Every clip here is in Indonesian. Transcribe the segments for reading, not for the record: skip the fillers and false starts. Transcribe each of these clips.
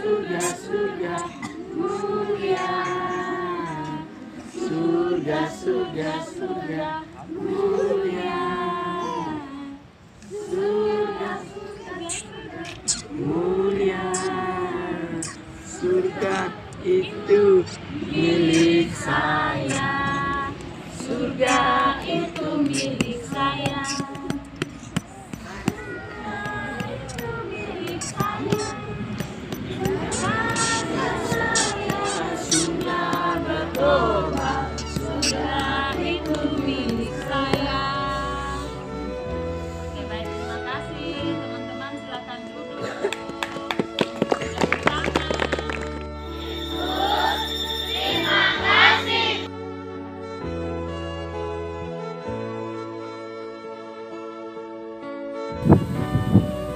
surga, surga mulia. Surga, surga, surga mulia. Surga, mulia. Surga itu milik saya. Surga itu milik saya. Sudah bertobat, surga itu milik saya. Oke, baik, terima kasih teman-teman, silakan duduk. Terima kasih.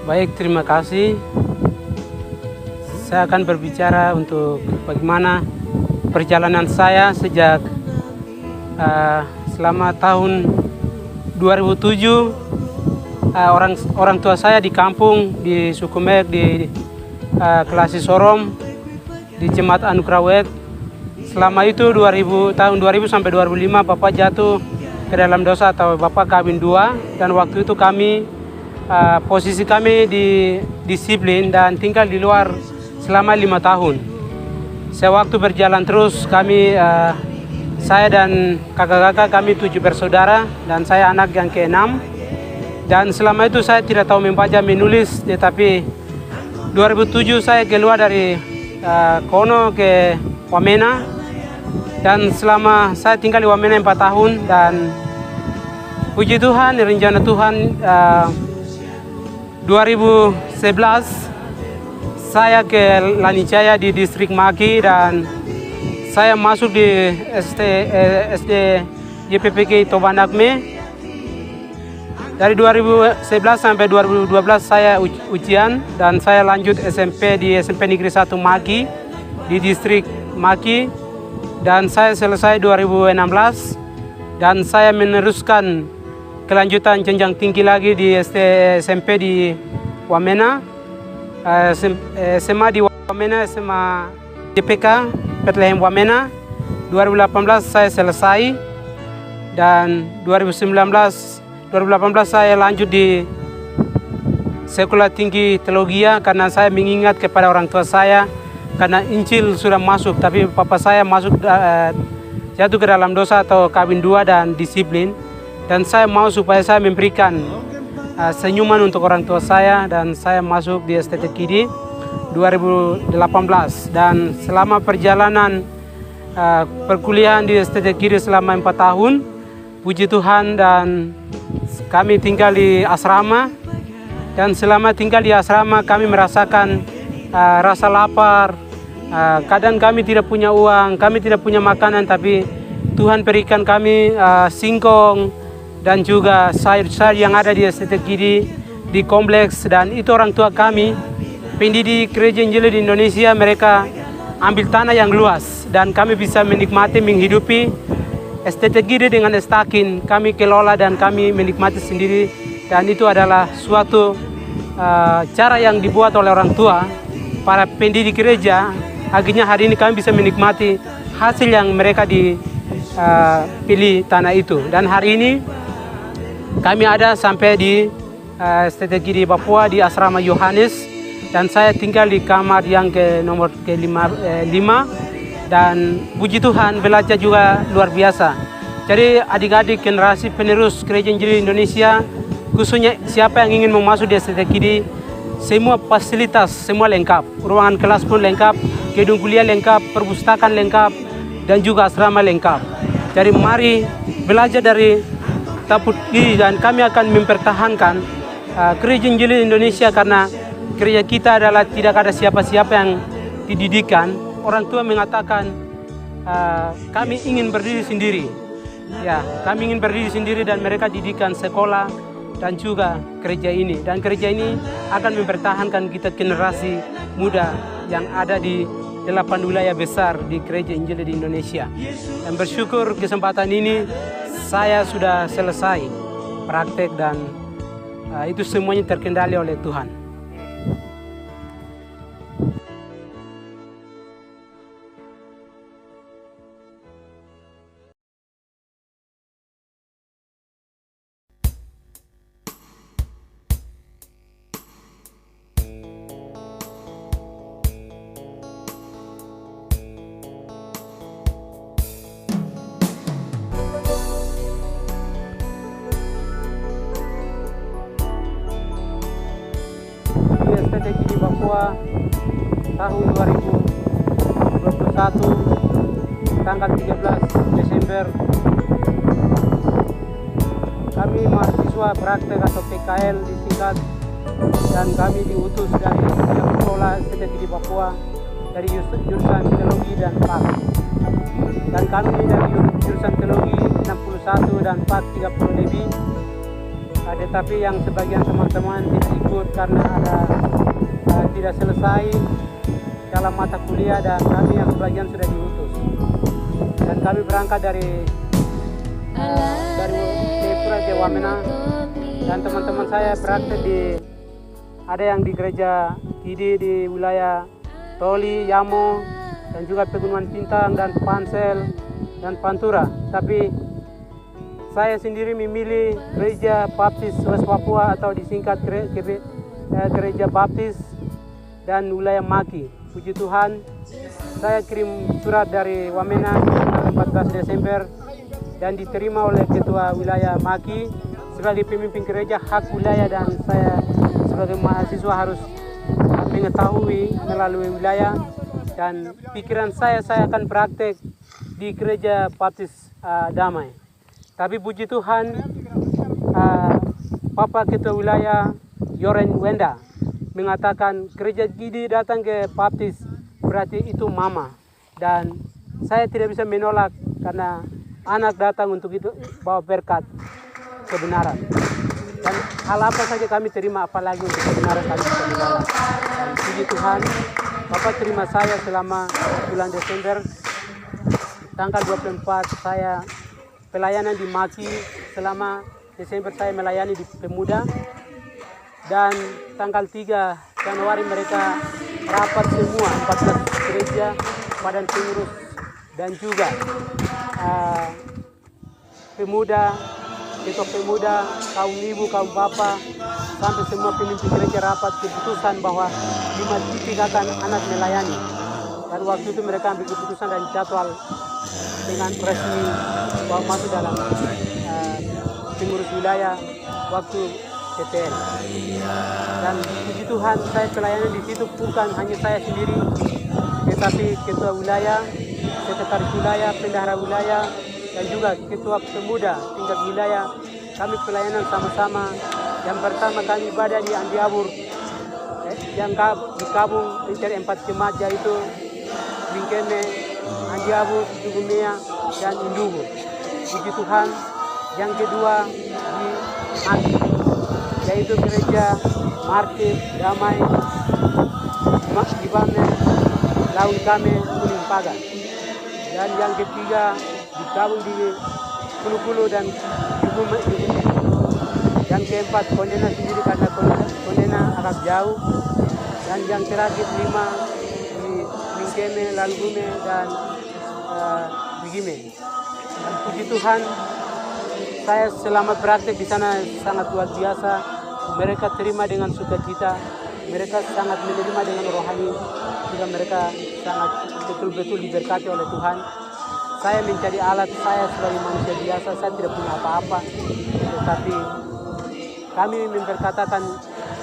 Baik, terima kasih. Saya akan berbicara untuk bagaimana perjalanan saya sejak selama tahun 2007. Orang tua saya di kampung di Sukumek di Kelasi Sorom di Jemaat Anugerah Wet. Selama itu tahun 2000 sampai 2005 Bapak jatuh ke dalam dosa atau Bapak kawin dua, dan waktu itu posisi kami di disiplin dan tinggal di luar selama 5 tahun. Sewaktu berjalan terus saya dan kakak-kakak kami 7 bersaudara dan saya anak yang ke-6. Dan selama itu saya tidak tahu membaca menulis, tetapi 2007 saya keluar dari Kono ke Wamena, dan selama saya tinggal di Wamena 4 tahun, dan puji Tuhan, rencana Tuhan 2011 saya ke Lanicaya di distrik Maki, dan saya masuk di SD JPPK Tobanakme. Dari 2011 sampai 2012 saya ujian, dan saya lanjut SMP di SMP Negeri 1 Maki di distrik Maki, dan saya selesai 2016, dan saya meneruskan kelanjutan jenjang tinggi lagi di SMP di Wamena, SMA di Wamena, SMA JPK Bethlehem Wamena. 2018 saya selesai, dan 2018 saya lanjut di Sekolah Tinggi Teologi, karena saya mengingat kepada orang tua saya, karena Injil sudah masuk, tapi papa saya jatuh ke dalam dosa atau kawin dua dan disiplin, dan saya mau supaya saya memberikan senyuman untuk orang tua saya, dan saya masuk di STT Kidi 2018. Dan selama perjalanan perkuliahan di STT Kidi selama 4 tahun, puji Tuhan, dan kami tinggal di asrama, dan selama tinggal di asrama kami merasakan rasa lapar. Kadang kami tidak punya uang, kami tidak punya makanan, tapi Tuhan berikan kami singkong dan juga sayur-sayur yang ada di STT Kidi di kompleks. Dan itu orang tua kami, pendidik Gereja Injil di Indonesia, mereka ambil tanah yang luas, dan kami bisa menikmati menghidupi STT Kidi dengan estakin. Kami kelola dan kami menikmati sendiri, dan itu adalah suatu cara yang dibuat oleh orang tua para pendidik gereja. Akhirnya hari ini kami bisa menikmati hasil yang mereka dipilih tanah itu. Dan hari ini kami ada sampai di STT Kidi Papua di asrama Yohanes, dan saya tinggal di kamar yang nomor ke-5, dan puji Tuhan belajar juga luar biasa. Jadi adik-adik generasi penerus Gereja Injil Indonesia, khususnya siapa yang ingin masuk di STT Kidi, semua fasilitas semua lengkap, ruangan kelas pun lengkap, gedung kuliah lengkap, perpustakaan lengkap, dan juga asrama lengkap. Jadi mari belajar dari Taput Kidi, dan kami akan mempertahankan Gereja Injil Indonesia, karena gereja kita adalah tidak ada siapa-siapa yang dididikan. Orang tua mengatakan kami ingin berdiri sendiri. Ya, kami ingin berdiri sendiri, dan mereka didikan sekolah dan juga gereja ini. Dan gereja ini akan mempertahankan kita generasi muda yang ada di 8 wilayah besar di Gereja Injil di Indonesia. Dan bersyukur kesempatan ini saya sudah selesai praktek, dan itu semuanya terkendali oleh Tuhan. STTJ di Papua tahun 2021 tanggal 13 Desember. Kami mahasiswa praktek atau PKL disingkat, dan kami diutus dari yang sekolah STTJ di Papua dari jurusan teologi dan PAK. Dan kami dari jurusan teologi 61 dan PAK 30 lebih. Tetapi yang sebagian teman-teman tidak ikut karena ada tidak selesai dalam mata kuliah, dan kami yang sebagian sudah diutus. Dan kami berangkat dari Jayapura ke Wamena, dan teman-teman saya praktek ada yang di gereja Kidi di wilayah Toli, Yamo, dan juga Pegunungan Bintang dan Pansel dan Pantura. Tapi saya sendiri memilih gereja Baptis West Papua atau disingkat gereja Baptis dan wilayah Maki. Puji Tuhan, saya kirim surat dari Wamena tanggal 14 Desember dan diterima oleh ketua wilayah Maki sebagai pemimpin gereja hak wilayah, dan saya sebagai mahasiswa harus mengetahui melalui wilayah, dan pikiran saya akan praktek di gereja Baptis Damai. Tapi puji Tuhan, Bapak Ketua Wilayah Yoren Wenda mengatakan gereja Gidi datang ke Baptis berarti itu mama, dan saya tidak bisa menolak karena anak datang untuk itu bawa berkat kebenaran. Dan hal apa saja kami terima, apalagi untuk kebenaran kami bisa menolak. Dan puji Tuhan, Bapak terima saya selama bulan Desember. Tanggal 24 saya pelayanan di Maki, selama Desember saya melayani di Pemuda, dan tanggal 3 Januari mereka rapat semua 14 gereja, badan pengurus, dan juga pemuda, ketua pemuda, kaum ibu, kaum bapak, sampai semua pemimpin gereja rapat keputusan bahwa 5 titik akan anak melayani. Dan waktu itu mereka ambil keputusan dan jadwal dengan resmi bahwa masuk dalam pengurus wilayah waktu PTN. Dan puji Tuhan, saya pelayanan di situ bukan hanya saya sendiri, tetapi ketua wilayah, sekretaris wilayah, bendahara wilayah, dan juga ketua pemuda tingkat wilayah. Kami pelayanan sama-sama. Yang pertama kami ibadah di Andiabur, yang digabung dari 4 jemaat, yaitu Bingkene, Andiabur, Dugumea, dan Indubu. Puji Tuhan. Yang kedua di Maki, yaitu gereja Martir, Damai, Ibame, Laun Kame, Kuning Pagar. Dan yang ketiga digabung di Kulu-Kulu dan Dugumea. Yang keempat Kondena sendiri karena Kondena agak jauh. Dan yang terakhir 5 di Bingkene, Lalgume, dan Bigime. Dan puji Tuhan, saya selama praktek di sana sangat luar biasa. Mereka terima dengan sukacita, mereka sangat menerima dengan rohani, juga mereka sangat betul-betul diberkati oleh Tuhan. Saya mencari alat, saya sebagai manusia biasa, saya tidak punya apa-apa, tetapi kami memberkatakan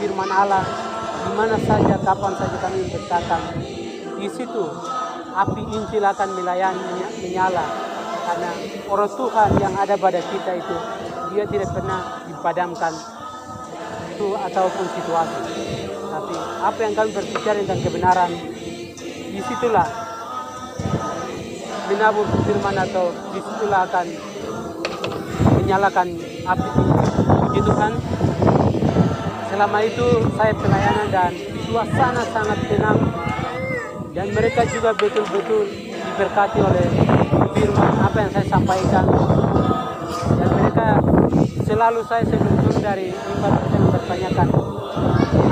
firman Allah di mana saja, kapan saja kami memberkatakan. Di situ api Injil akan menyala, karena orang Tuhan yang ada pada kita itu dia tidak pernah dipadamkan itu ataupun situasi. Tapi apa yang kami berbicara tentang kebenaran, disitulah menabur firman, atau disitulah akan menyalakan api Puji Tuhan. Selama itu saya pelayanan dan suasana sangat tenang, dan mereka juga betul-betul diberkati oleh firman apa yang saya sampaikan. Dan mereka selalu, saya sebelum dari mimbar bertanyakan,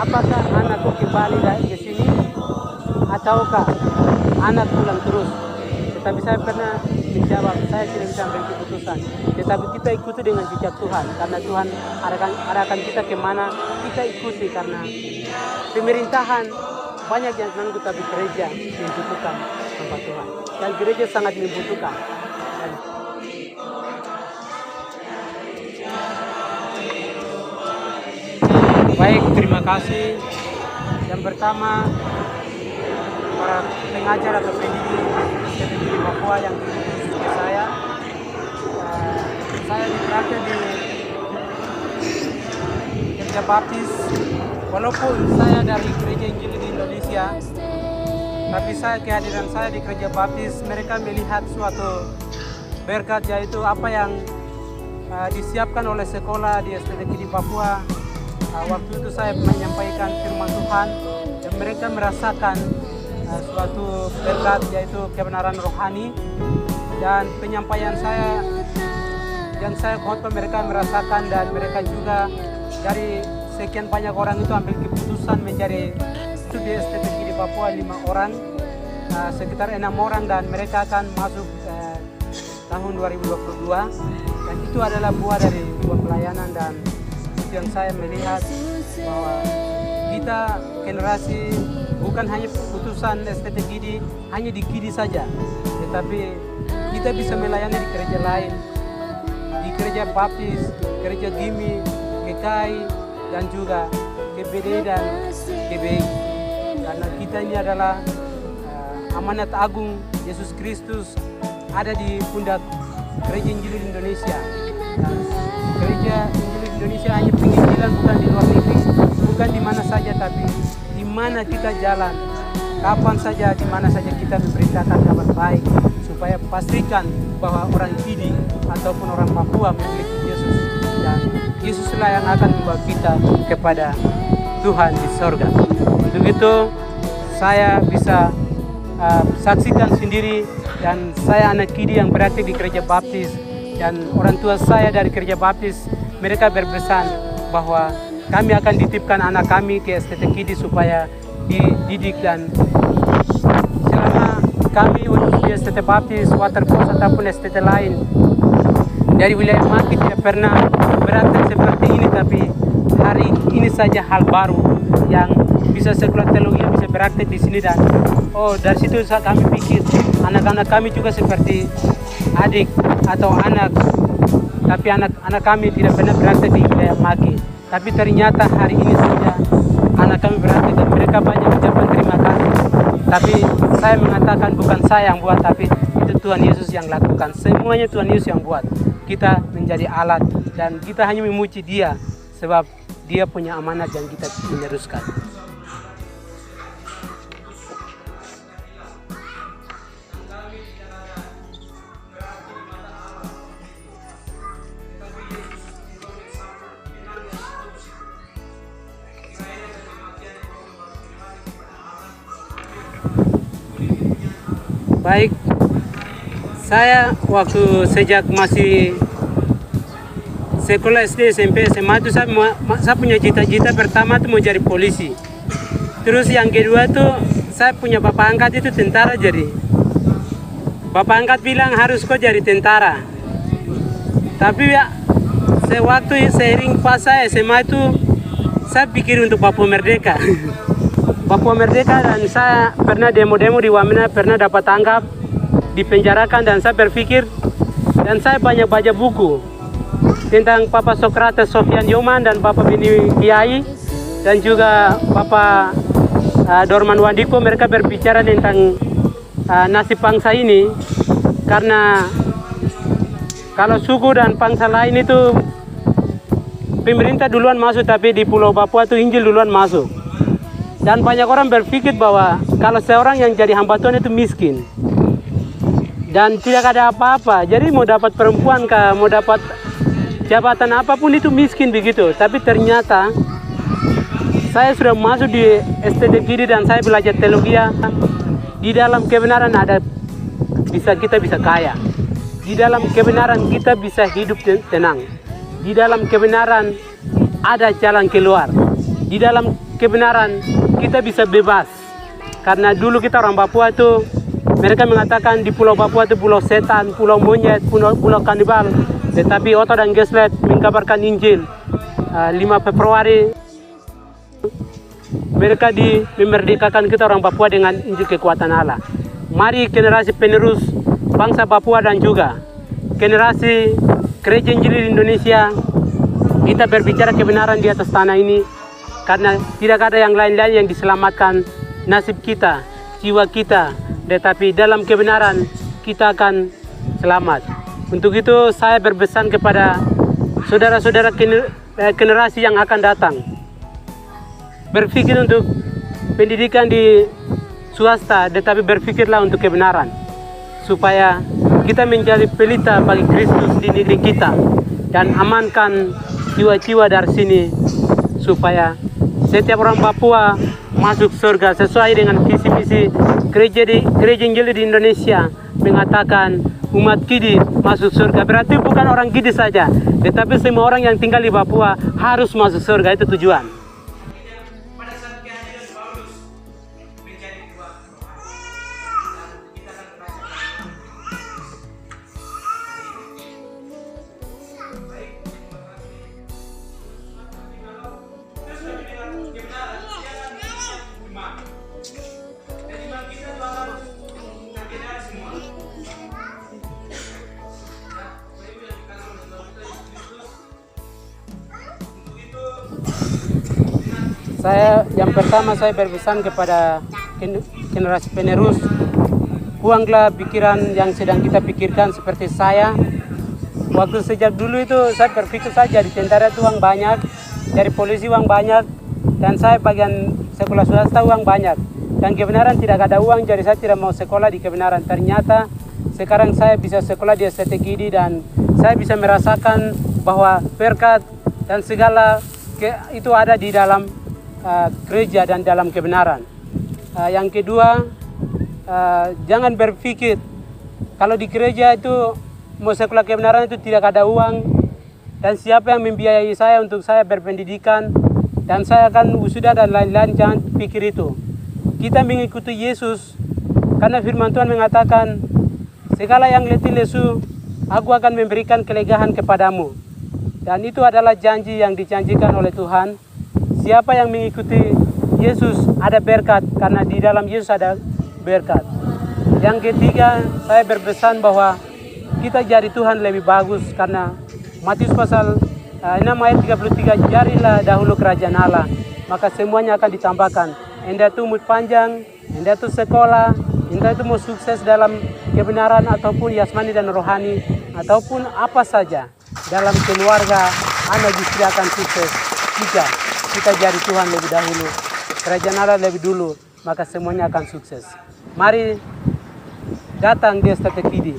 apakah anakku kembali ke sini ataukah anak pulang terus. Tetapi saya pernah menjawab, saya tidak bisa ambil keputusan, tetapi kita ikuti dengan jejak Tuhan, karena Tuhan arahkan kita kemana, kita ikuti. Karena pemerintahan banyak yang menunggu, tapi gereja membutuhkan tempat Tuhan, dan gereja sangat membutuhkan. Dan baik, terima kasih Yang pertama, para pengajar atau pendidik di Papua yang diutus ke saya. Saya dipraktek di Gereja Baptis. Walaupun saya dari Gereja Injil di Indonesia, tapi kehadiran saya di Gereja Baptis, mereka melihat suatu berkat, yaitu apa yang disiapkan oleh sekolah di STTK di Papua. Waktu itu saya menyampaikan firman Tuhan dan mereka merasakan suatu berkat, yaitu kebenaran rohani, dan penyampaian saya yang saya khotbah mereka merasakan, dan mereka juga dari sekian banyak orang itu ambil keputusan mencari itu di STTK di Papua 5 orang, sekitar 6 orang, dan mereka akan masuk tahun 2022, dan itu adalah buah dari buah pelayanan. Dan yang saya melihat bahwa kita generasi bukan hanya putusan STT Gidi hanya di Gidi saja, tetapi kita bisa melayani di gereja lain, di Gereja Baptis, Gereja Gimi, GKI, dan juga GBD dan GBI, karena kita ini adalah amanat agung Yesus Kristus ada di pundak Gereja Injil Indonesia. Dan Gereja Injil Indonesia hanya penginjilan bukan di luar negeri, bukan di mana saja, tapi di mana kita jalan, kapan saja, di mana saja kita memberitakan kabar baik, supaya pastikan bahwa orang Gidi ataupun orang Papua memiliki Yesus, dan Yesuslah yang akan membawa kita kepada Tuhan di sorga. Untuk itu saya bisa saksikan sendiri, dan saya anak Gidi yang beraktif di Gereja Baptis, dan orang tua saya dari Gereja Baptis, mereka berpesan bahwa kami akan dititipkan anak kami ke STT Gidi supaya dididik, dan selama kami di STT Baptis, Waterpost ataupun STT lain dari wilayah Maki tidak pernah beraktif seperti ini, tapi hari ini saja hal baru yang bisa sekolah teologi bisa beraktif di sini. Dan dari situ kami pikir anak-anak kami juga seperti adik atau anak, tapi anak kami tidak pernah beraktif di wilayah Maki. Tapi ternyata hari ini saja anak kami beraktif, dan mereka banyak ucapan terima kasih. Tapi saya mengatakan bukan saya yang buat, tapi itu Tuhan Yesus yang lakukan. Semuanya Tuhan Yesus yang buat. Kita menjadi alat, dan kita hanya memuji Dia sebab Dia punya amanat yang kita meneruskan. Baik, saya waktu sejak masih sekolah SD, SMP, SMA itu saya punya cita-cita pertama itu mau jadi polisi. Terus yang kedua tuh saya punya bapak angkat itu tentara, jadi bapak angkat bilang harus kau jadi tentara. Tapi ya sewaktu seiring pas saya SMA itu saya pikir untuk Papua Merdeka. Papua Merdeka, dan saya pernah demo-demo di Wamena, pernah dapat tangkap, dipenjarakan, dan saya berpikir, dan saya banyak baca buku tentang Papa Sokrates Sofian Yoman dan Papa Bini Kiai, dan juga Papa Dorman Wandiko. Mereka berbicara tentang nasib bangsa ini, karena kalau suku dan bangsa lain itu pemerintah duluan masuk, tapi di Pulau Papua itu Injil duluan masuk. Dan banyak orang berpikir bahwa kalau seorang yang jadi hamba Tuhan itu miskin dan tidak ada apa-apa, jadi mau dapat perempuan kah, mau dapat jabatan apapun itu miskin begitu. Tapi ternyata saya sudah masuk di STT Gidi dan saya belajar teologi. Di dalam kebenaran kita bisa kaya. Di dalam kebenaran kita bisa hidup tenang. Di dalam kebenaran ada jalan keluar. Di dalam kebenaran kita bisa bebas. Karena dulu kita orang Papua itu, mereka mengatakan di Pulau Papua itu pulau setan, pulau monyet, pulau kanibal. Tetapi Otto dan Geslet mengabarkan Injil 5 Februari. Mereka memerdekakan kita orang Papua dengan Injil kekuatan Allah. Mari generasi penerus bangsa Papua dan juga generasi Gereja Injil di Indonesia, kita berbicara kebenaran di atas tanah ini. karena tidak ada yang lain-lain yang diselamatkan nasib kita, jiwa kita, tetapi dalam kebenaran kita akan selamat. Untuk itu saya berpesan kepada saudara-saudara generasi yang akan datang, berpikir untuk pendidikan di swasta, tetapi berpikirlah untuk kebenaran, supaya kita menjadi pelita bagi Kristus di negeri kita dan amankan jiwa-jiwa dari sini, supaya setiap orang Papua masuk surga sesuai dengan visi-misi gereja Injil di Indonesia mengatakan umat Kidi masuk surga. Berarti bukan orang Kidi saja, tetapi semua orang yang tinggal di Papua harus masuk surga. Itu tujuan. Yang pertama saya berpesan kepada generasi penerus, buanglah pikiran yang sedang kita pikirkan seperti saya. Waktu sejak dulu itu saya berpikir saja di tentara itu uang banyak, dari polisi uang banyak, dan saya bagian sekolah swasta uang banyak. Dan kebenaran tidak ada uang, jadi saya tidak mau sekolah di kebenaran. Ternyata sekarang saya bisa sekolah di STT Kidi dan saya bisa merasakan bahwa berkat dan segala itu ada di dalam gereja dan dalam kebenaran. Yang kedua, jangan berpikir kalau di gereja itu mau sekolah kebenaran itu tidak ada uang dan siapa yang membiayai saya untuk saya berpendidikan dan saya akan wisuda dan lain-lain. Jangan pikir itu. Kita mengikuti Yesus karena firman Tuhan mengatakan segala yang letih lesu aku akan memberikan kelegaan kepadamu, dan itu adalah janji yang dijanjikan oleh Tuhan. Siapa yang mengikuti Yesus ada berkat, karena di dalam Yesus ada berkat. Yang ketiga, saya berpesan bahwa kita jari Tuhan lebih bagus, karena Matius pasal 6 ayat 33, jarilah dahulu kerajaan Allah, maka semuanya akan ditambahkan. Entah itu umur panjang, entah itu sekolah, entah itu mau sukses dalam kebenaran ataupun jasmani dan rohani, ataupun apa saja dalam keluarga, Anda justru akan sukses. Jika kita jari Tuhan lebih dahulu, kerajaan Allah lebih dulu, maka semuanya akan sukses. Mari datang di STT Kidi,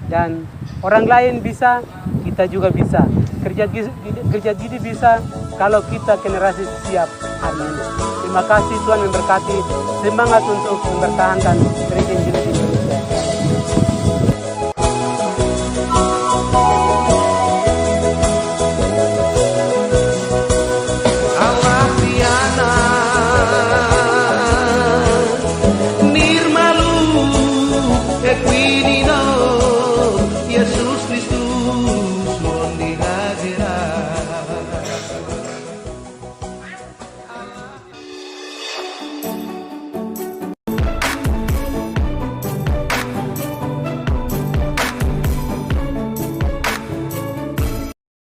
dan orang lain bisa, kita juga bisa. Kerja Kidi bisa kalau kita generasi siap hari ini. Terima kasih, Tuhan memberkati. Semangat untuk mempertahankan gereja Injil